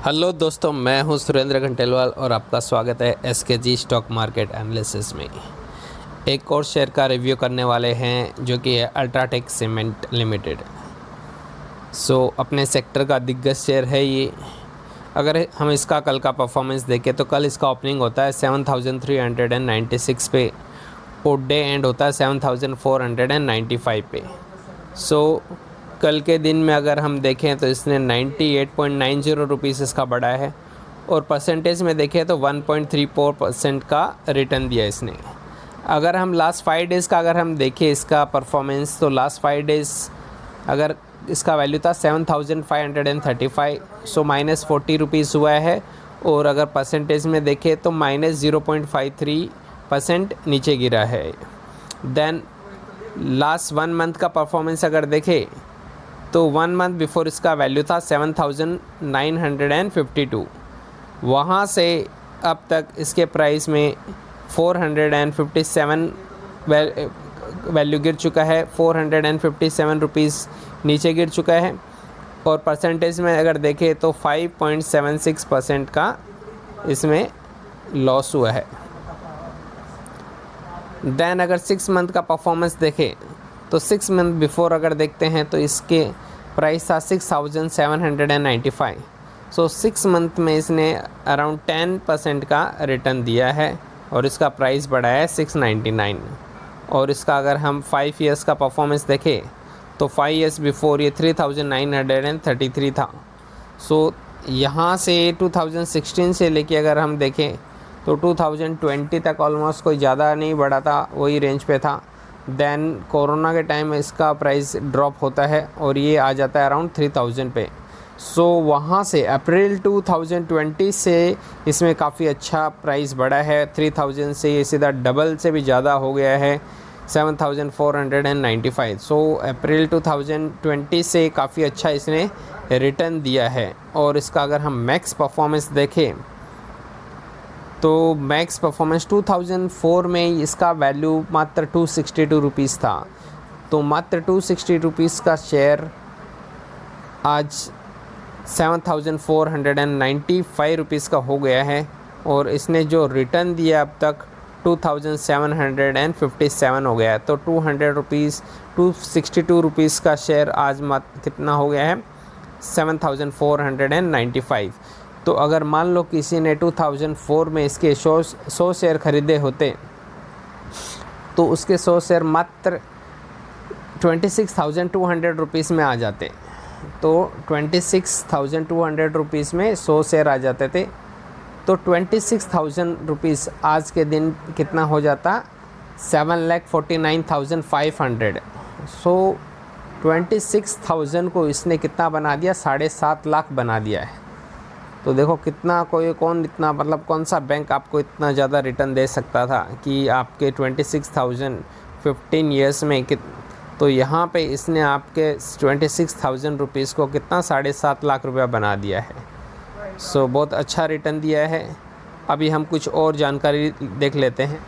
Hello दोस्तों, मैं हूं सुरेंद्र घंटेलवाल और आपका स्वागत है एसकेजी स्टॉक मार्केट एनालिसिस में। एक और शेयर का रिव्यू करने वाले हैं जो कि है अल्ट्राटेक सीमेंट लिमिटेड। अपने सेक्टर का दिग्गज शेयर है ये। अगर हम इसका कल का परफॉर्मेंस देखें तो कल इसका ओपनिंग होता है 7396 पे और डे एंड होता है 7495 पे। कल के दिन में अगर हम देखें तो इसने 98.90 रुपीज़ इसका बढ़ा है और परसेंटेज में देखें तो 1.34% का रिटर्न दिया इसने। अगर हम लास्ट 5 डेज़ का अगर हम देखें इसका परफॉर्मेंस, तो लास्ट 5 डेज़ अगर इसका वैल्यू था 7535, -40 रुपीज़ हुआ है और अगर परसेंटेज में देखें तो -0.53% नीचे गिरा है। देन लास्ट 1 मंथ का परफॉर्मेंस अगर देखें तो 1 मंथ बिफोर इसका वैल्यू था 7952, वहाँ से अब तक इसके प्राइस में 457 वैल्यू गिर चुका है, 457 रुपीज़ नीचे गिर चुका है और परसेंटेज में अगर देखें तो 5.76% का इसमें लॉस हुआ है। देन अगर 6 मंथ का परफॉर्मेंस देखें तो 6 मंथ बिफोर अगर देखते हैं तो इसके प्राइस था 6795। 6 मंथ में इसने अराउंड 10% का रिटर्न दिया है और इसका प्राइस बढ़ा है 699। और इसका अगर हम 5 इयर्स का परफॉर्मेंस देखें तो 5 इयर्स बिफोर ये 3933 था। यहाँ से 2016 से लेके अगर हम देखें तो 2020 तक ऑलमोस्ट कोई ज़्यादा नहीं बढ़ा था, वही रेंज पे था। देन कोरोना के टाइम इसका प्राइस ड्रॉप होता है और ये आ जाता है अराउंड 3000 पे। वहाँ से अप्रैल 2020 से इसमें काफ़ी अच्छा प्राइस बढ़ा है। 3000 से ये सीधा डबल से भी ज़्यादा हो गया है, 7495। अप्रैल 2020 से काफ़ी अच्छा इसने रिटर्न दिया है। और इसका अगर हम मैक्स परफॉर्मेंस देखें तो मैक्स परफॉर्मेंस 2004 में इसका वैल्यू मात्र 262 रुपीज़ था। तो मात्र 260 रुपीज़ का शेयर आज 7495 रुपीज़ का हो गया है और इसने जो रिटर्न दिया अब तक 2757 हो गया है। तो 262 रुपीज़ का शेयर आज कितना हो गया है, 7495। तो अगर मान लो किसी ने 2004 में इसके 100 शेयर खरीदे होते तो उसके 100 शेयर मात्र 26,200 रुपीज़ में आ जाते। तो 26,200 रुपीज़ में 100 शेयर आ जाते थे। तो 26,000 रुपीज़ आज के दिन कितना हो जाता, 7,49,500। 26,000 को इसने कितना बना दिया, 7.5 लाख बना दिया है। तो देखो कितना कौन सा बैंक आपको इतना ज़्यादा रिटर्न दे सकता था कि आपके 26,000 15 ईयर्स में तो यहाँ पे इसने आपके 26,000 रुपीज़ को कितना 7.5 लाख रुपया बना दिया है। बहुत अच्छा रिटर्न दिया है। अभी हम कुछ और जानकारी देख लेते हैं।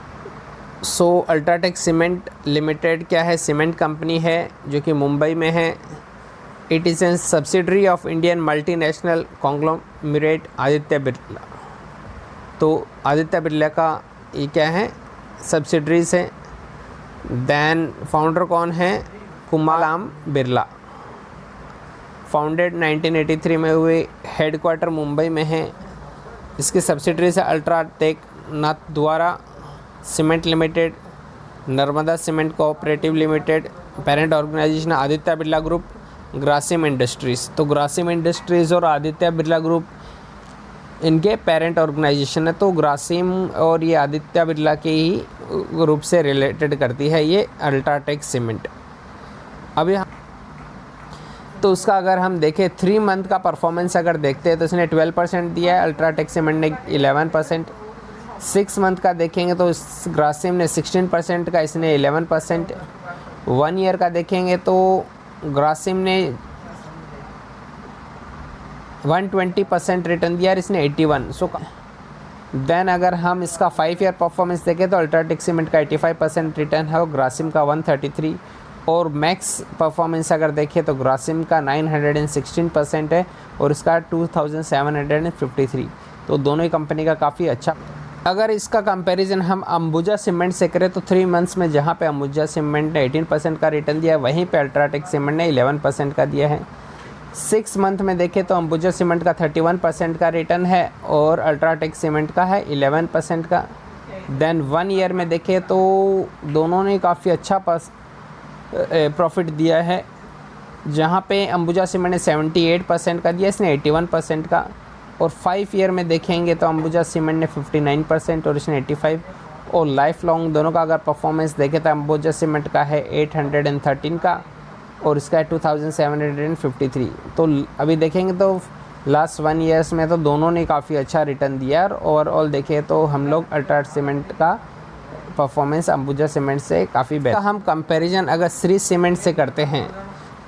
अल्ट्राटेक सीमेंट लिमिटेड क्या है, सीमेंट कंपनी है जो कि मुंबई में है। It is an subsidiary of Indian multinational conglomerate Aditya Birla. तो आदित्य बिरला का ये क्या है, सब्सिडरीज है। देन फाउंडर कौन है, कुमाराम बिरला। फाउंडेड 1983 में हुए, हेडक्वार्टर मुंबई में है। इसकी सब्सिडरीज है UltraTech Nathdwara cement limited, Narmada cement cooperative limited. Parent organisation Aditya Birla group, Grasim industries. तो ग्रासिम इंडस्ट्रीज़ और आदित्य बिरला ग्रुप इनके पेरेंट ऑर्गेनाइजेशन है। तो ग्रासिम और ये आदित्य बिरला के ही ग्रुप से रिलेटेड करती है ये अल्ट्राटेक सीमेंट। अभी तो उसका अगर हम देखें 3 मंथ का परफॉर्मेंस अगर देखते हैं तो इसने 12% दिया है, अल्ट्राटेक सीमेंट ने 11%। 6 मंथ का देखेंगे तो इस ग्रासिम ने 16% का, इसने 11%। 1 ईयर का देखेंगे तो ग्रासिम ने 120% रिटर्न दिया और इसने 81। देन अगर हम इसका 5 ईयर परफॉर्मेंस देखें तो अल्ट्राटेक सीमेंट का 85% रिटर्न है और ग्रासिम का 133। और मैक्स परफॉर्मेंस अगर देखें तो ग्रासिम का 916% है और इसका 2753, तो दोनों ही कंपनी का काफ़ी अच्छा। अगर इसका कंपैरिजन हम अंबुजा सीमेंट से करें तो 3 मंथ्स में जहाँ पे अंबुजा सीमेंट ने 18% का रिटर्न दिया है, वहीं पे अल्ट्राटेक सीमेंट ने 11% का दिया है। 6 मंथ में देखें तो अंबुजा सीमेंट का 31% का रिटर्न है और अल्ट्राटेक सीमेंट का है 11% का। देन 1 ईयर में देखें तो दोनों ने काफ़ी अच्छा प्रॉफिट दिया है, जहाँ पे अंबुजा सीमेंट ने 78% का दिया, इसने 81% का। और 5 ईयर में देखेंगे तो अंबुजा सीमेंट ने 59% और इसने 85। और लाइफ लॉन्ग दोनों का अगर परफॉर्मेंस देखें तो अंबुजा सीमेंट का है 813 का और इसका है 2753। तो अभी देखेंगे तो लास्ट 1 ईयर्स में तो दोनों ने काफ़ी अच्छा रिटर्न दिया और ओवरऑल देखें तो हम लोग अल्ट्राटेक सीमेंट का परफॉर्मेंस अंबुजा सीमेंट से काफ़ी बेहतर। हम कंपैरिजन अगर श्री सीमेंट से करते हैं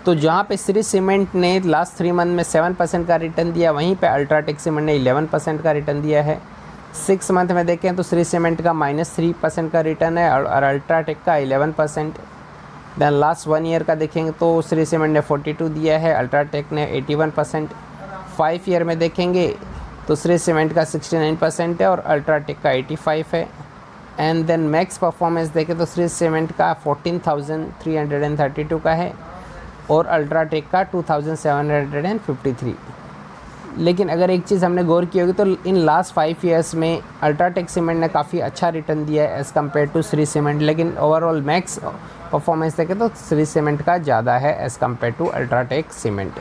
तो जहाँ पे श्री सीमेंट ने लास्ट 3 मंथ में 7% का रिटर्न दिया, वहीं पे अल्ट्राटेक सीमेंट ने 11% का रिटर्न दिया है। 6 मंथ में देखें तो श्री सीमेंट का -3% का रिटर्न है और अल्ट्राटेक का 11%। देन लास्ट 1 ईयर का देखेंगे तो श्री सीमेंट ने 42 दिया है, अल्ट्राटेक ने 81%। 5 ईयर में देखेंगे तो श्री सीमेंट का 69% है और अल्ट्राटेक का 85 है। एंड देन मैक्स परफॉर्मेंस देखें तो श्री सीमेंट का 14,332 का है और अल्ट्राटेक का 2,753। लेकिन अगर एक चीज़ हमने गौर की होगी तो इन लास्ट 5 ईयर्स में अल्ट्राटेक सीमेंट ने काफ़ी अच्छा रिटर्न दिया है as compared to Shree cement, लेकिन ओवरऑल मैक्स परफॉर्मेंस देखें तो श्री सीमेंट का ज़्यादा है as compared to UltraTech cement.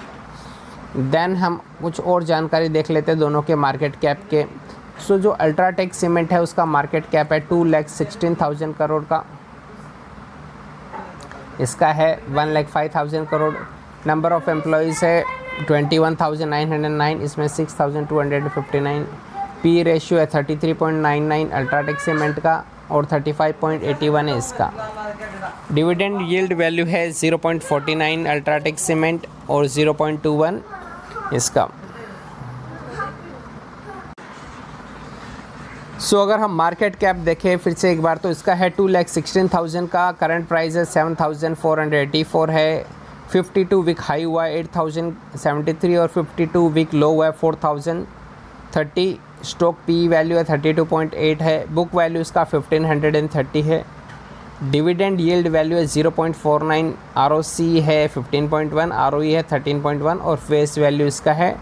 Then हम कुछ और जानकारी देख लेते हैं दोनों के मार्केट कैप के। सो जो अल्ट्राटेक सीमेंट है उसका मार्केट कैप है 2,16,000 करोड़ का, इसका है 1,05,000 करोड़। नंबर ऑफ़ एम्प्लॉयज़ है 21,909, इसमें 6,259। पी रेशियो है 33.99 अल्ट्राटेक सीमेंट का और 35.81 है इसका। डिविडेंड यील्ड वैल्यू है 0.49 अल्ट्राटेक सीमेंट और 0.21 इसका। सो अगर हम मार्केट कैप देखें फिर से एक बार तो इसका है 2,16,000 का, करंट प्राइस है 7,484 है। 52 वीक हाई हुआ है 8,073 और 52 वीक लो हुआ है 4,030। स्टॉक पी वैल्यू है 32.8 है। बुक वैल्यू इसका 1,530 है। डिविडेंड यील्ड वैल्यू है 0.49, आरओसी है 15.1, आरओई है 13.1 और फेस वैल्यू इसका है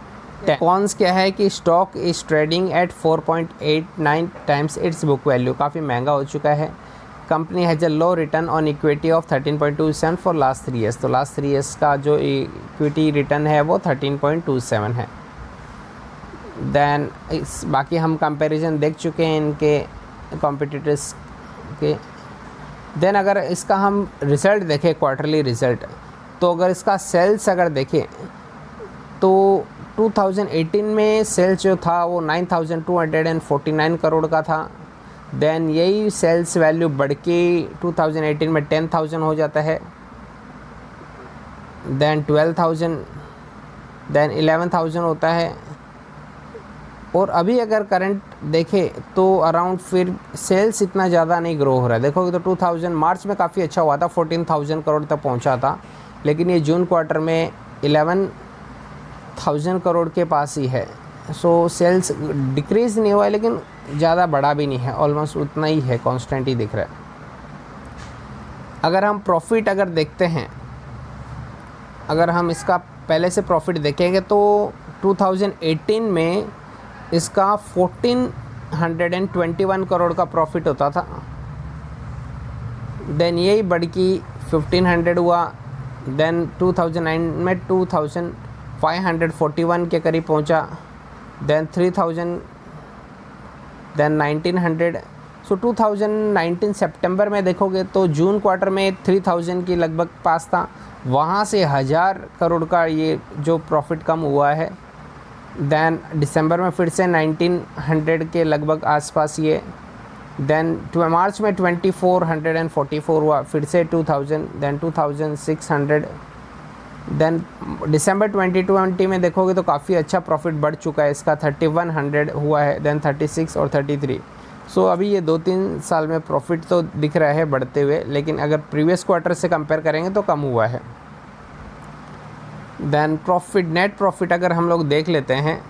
10। कॉन्स क्या है कि stock is trading at 4.89 times it's book value, काफ़ी महंगा हो चुका है। Company has a low return on equity of 13.27 for last 3 years, तो लास्ट 3 ईयर्स का जो इक्विटी रिटर्न है वो 13.27 है। देन इस बाकी हम कंपैरिजन देख चुके हैं इनके कॉम्पिटिटर्स के। देन अगर इसका हम रिज़ल्ट देखें क्वार्टरली रिज़ल्ट, तो अगर इसका सेल्स अगर देखें तो 2018 में सेल्स जो था वो 9,249 करोड़ का था। देन यही सेल्स वैल्यू बढ़ के 2018 में 10,000 हो जाता है, देन 12,000, देन 11,000 होता है। और अभी अगर करंट देखें तो अराउंड फिर सेल्स इतना ज़्यादा नहीं ग्रो हो रहा है। देखोगे तो 2000 मार्च में काफ़ी अच्छा हुआ था, 14,000 करोड़ तक पहुंचा था, लेकिन ये जून क्वार्टर में 11,000 करोड़ के पास ही है। सो सेल्स डिक्रीज़ नहीं हुआ है लेकिन ज़्यादा बढ़ा भी नहीं है, ऑलमोस्ट उतना ही है, कांस्टेंट ही दिख रहा है। अगर हम प्रॉफिट अगर देखते हैं, अगर हम इसका पहले से प्रॉफिट देखेंगे तो 2018 में इसका 1,421 करोड़ का प्रॉफिट होता था। देन यही बढ़ की 1,500 हुआ, देन 2009 में 2,541 के करीब पहुंचा, देन 3,000, देन 1,900। सो 2019 सितंबर में देखोगे तो जून क्वार्टर में 3,000 की लगभग पास था, वहाँ से 1,000 करोड़ का ये जो प्रॉफिट कम हुआ है। देन दिसंबर में फिर से 1,900 के लगभग आसपास ये, देन मार्च में 2,444 हुआ, फिर से 2,000, देन 2,600, देन दिसंबर 2020 में देखोगे तो काफ़ी अच्छा प्रॉफिट बढ़ चुका है इसका, 3,100 हुआ है, देन 36 और 33। सो अभी ये 2-3 साल में प्रॉफिट तो दिख रहा है बढ़ते हुए, लेकिन अगर प्रीवियस क्वार्टर से कंपेयर करेंगे तो कम हुआ है। देन प्रॉफिट, नेट प्रॉफिट अगर हम लोग देख लेते हैं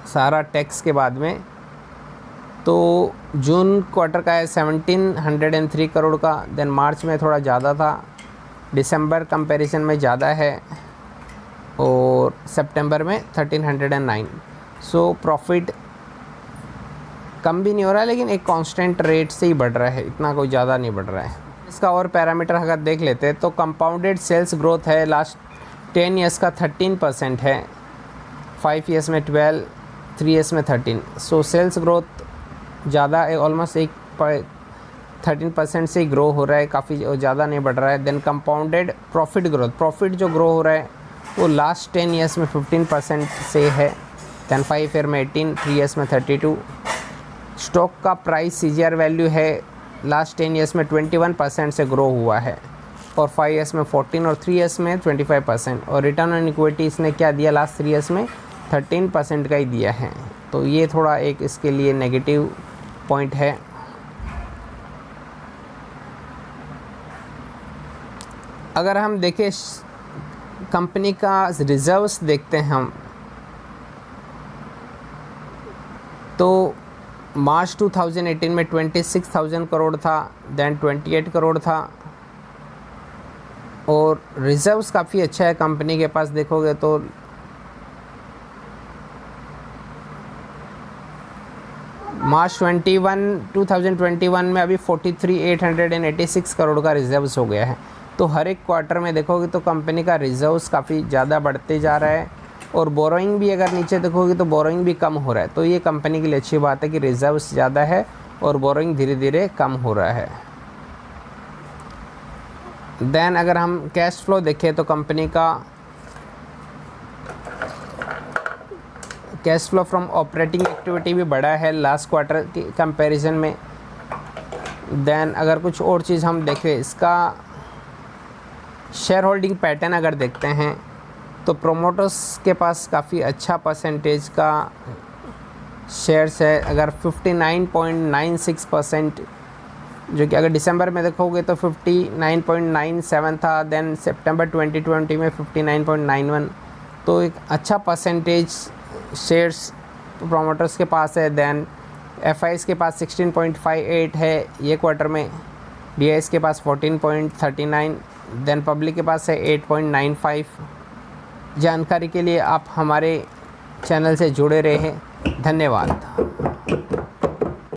सारा टैक्स के बाद में, तो जून क्वार्टर का है 1703 करोड़ का। देन मार्च में थोड़ा ज़्यादा था, दिसंबर कंपैरिजन में ज़्यादा है, और सितंबर में 1309। सो प्रॉफिट कम भी नहीं हो रहा है, लेकिन एक कांस्टेंट रेट से ही बढ़ रहा है, इतना कोई ज़्यादा नहीं बढ़ रहा है। इसका और पैरामीटर अगर देख लेते हैं तो कंपाउंडेड सेल्स ग्रोथ है लास्ट 10 ईयर्स का 13% है, 5 ईयर्स में 12, 3 ईयर्स में 13। सो सेल्स ग्रोथ ज़्यादा है, ऑलमोस्ट 13% से ही ग्रो हो रहा है, काफ़ी ज़्यादा नहीं बढ़ रहा है। Then compounded profit growth, profit जो ग्रो हो रहा है वो लास्ट 10 ईयर्स में 15% से है। देन 5 ईयर में 18, 3 ईयर्स में 32। स्टॉक का प्राइस CGR वैल्यू है लास्ट 10 ईयर्स में 21% से ग्रो हुआ है, और 5 ईयर्स में 14 और 3 ईयर्स में 25%। और रिटर्न ऑन इक्विटी इसने क्या दिया लास्ट 3 ईयर्स में 13% का ही दिया है। तो ये थोड़ा एक इसके लिए नेगेटिव पॉइंट है। अगर हम देखें कंपनी का रिजर्व्स देखते हैं हम, तो मार्च 2018 में 26,000 करोड़ था, देन 28 करोड़ था, और रिजर्व्स काफ़ी अच्छा है कंपनी के पास। देखोगे तो मार्च 2021 में अभी 43,886 करोड़ का रिजर्व्स हो गया है। तो हर एक क्वार्टर में देखोगे तो कंपनी का रिजर्व्स काफ़ी ज़्यादा बढ़ते जा रहा है, और बोरोइंग भी अगर नीचे देखोगे तो बोरोइंग भी कम हो रहा है। तो ये कंपनी के लिए अच्छी बात है कि रिजर्व्स ज़्यादा है और बोरोइंग धीरे धीरे कम हो रहा है। देन अगर हम कैश फ्लो देखें तो कंपनी का cash flow from operating activity भी बढ़ा है लास्ट क्वार्टर के कंपैरिजन में। देन अगर कुछ और चीज़ हम देखें, इसका शेयर होल्डिंग पैटर्न अगर देखते हैं तो प्रोमोटर्स के पास काफ़ी अच्छा परसेंटेज का शेयर्स है, अगर 59.96%, जो कि अगर दिसंबर में देखोगे तो 59.97 था। देन सितंबर 2020 में 59.91, तो एक अच्छा परसेंटेज शेयर्स प्रोमोटर्स के पास है। देन FIs के पास 16.58 है ये क्वार्टर में, DIs के पास 14.39, देन पब्लिक के पास है 8.95। जानकारी के लिए आप हमारे चैनल से जुड़े रहे, धन्यवाद।